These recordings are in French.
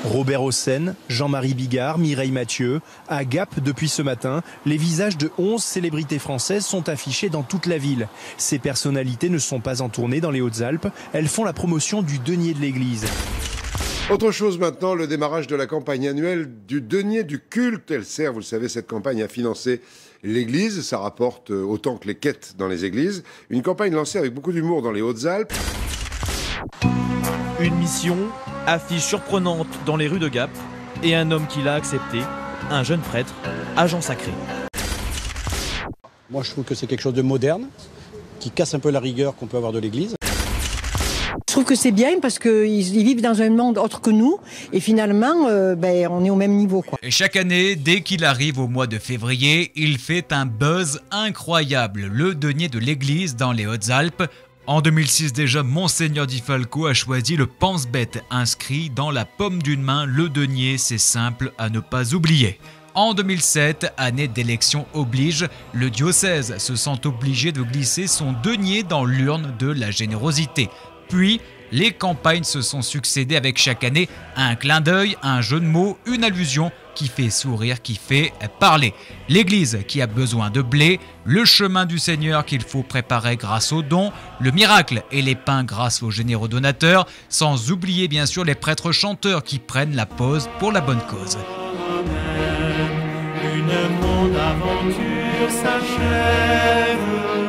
Robert Hossein, Jean-Marie Bigard, Mireille Mathieu. À Gap, depuis ce matin, les visages de 11 célébrités françaises sont affichés dans toute la ville. Ces personnalités ne sont pas en tournée dans les Hautes-Alpes. Elles font la promotion du denier de l'église. Autre chose maintenant, le démarrage de la campagne annuelle du denier du culte. Elle sert, vous le savez, cette campagne à financer l'église. Ça rapporte autant que les quêtes dans les églises. Une campagne lancée avec beaucoup d'humour dans les Hautes-Alpes. Une mission, affiche surprenante dans les rues de Gap, et un homme qui l'a accepté, un jeune prêtre, agent sacré. Moi je trouve que c'est quelque chose de moderne, qui casse un peu la rigueur qu'on peut avoir de l'église. Je trouve que c'est bien parce qu'ils vivent dans un monde autre que nous et finalement on est au même niveau, quoi. Et chaque année, dès qu'il arrive au mois de février, il fait un buzz incroyable, le denier de l'église dans les Hautes-Alpes. En 2006 déjà, Monseigneur Di Falco a choisi le pense-bête inscrit dans la paume d'une main. Le denier, c'est simple à ne pas oublier. En 2007, année d'élection oblige, le diocèse se sent obligé de glisser son denier dans l'urne de la générosité. Puis, les campagnes se sont succédées avec chaque année un clin d'œil, un jeu de mots, une allusion qui fait sourire, qui fait parler. L'église qui a besoin de blé, le chemin du Seigneur qu'il faut préparer grâce aux dons, le miracle et les pains grâce aux généreux donateurs, sans oublier bien sûr les prêtres chanteurs qui prennent la pause pour la bonne cause. Une grande aventure s'achève.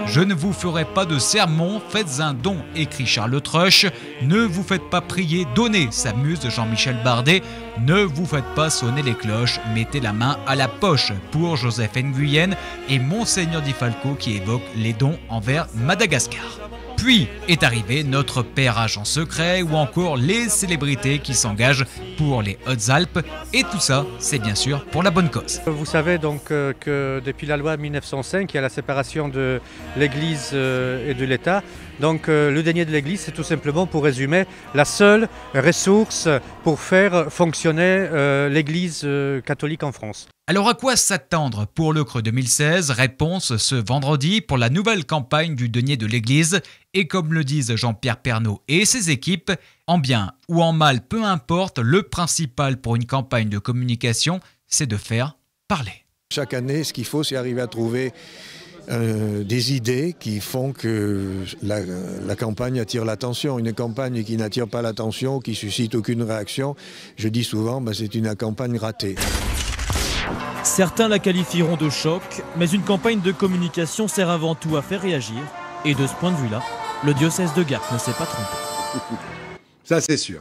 Je ne vous ferai pas de sermon, faites un don, écrit Charles Truche. Ne vous faites pas prier, donnez, s'amuse Jean-Michel Bardet. Ne vous faites pas sonner les cloches, mettez la main à la poche pour Joseph Nguyen et Monseigneur Di Falco qui évoque les dons envers Madagascar. Puis est arrivé notre père agent secret ou encore les célébrités qui s'engagent pour les Hautes-Alpes. Et tout ça, c'est bien sûr pour la bonne cause. Vous savez donc que depuis la loi 1905, il y a la séparation de l'Église et de l'État. Donc le denier de l'Église, c'est tout simplement, pour résumer, la seule ressource pour faire fonctionner l'Église catholique en France. Alors à quoi s'attendre pour le Creux 2016? Réponse ce vendredi pour la nouvelle campagne du denier de l'Église. Et comme le disent Jean-Pierre Pernaut et ses équipes, en bien ou en mal, peu importe, le principal pour une campagne de communication, c'est de faire parler. Chaque année, ce qu'il faut, c'est arriver à trouver des idées qui font que la campagne attire l'attention. Une campagne qui n'attire pas l'attention, qui suscite aucune réaction, je dis souvent, c'est une campagne ratée. Certains la qualifieront de choc, mais une campagne de communication sert avant tout à faire réagir. Et de ce point de vue-là, le diocèse de Gap ne s'est pas trompé. Ça, c'est sûr.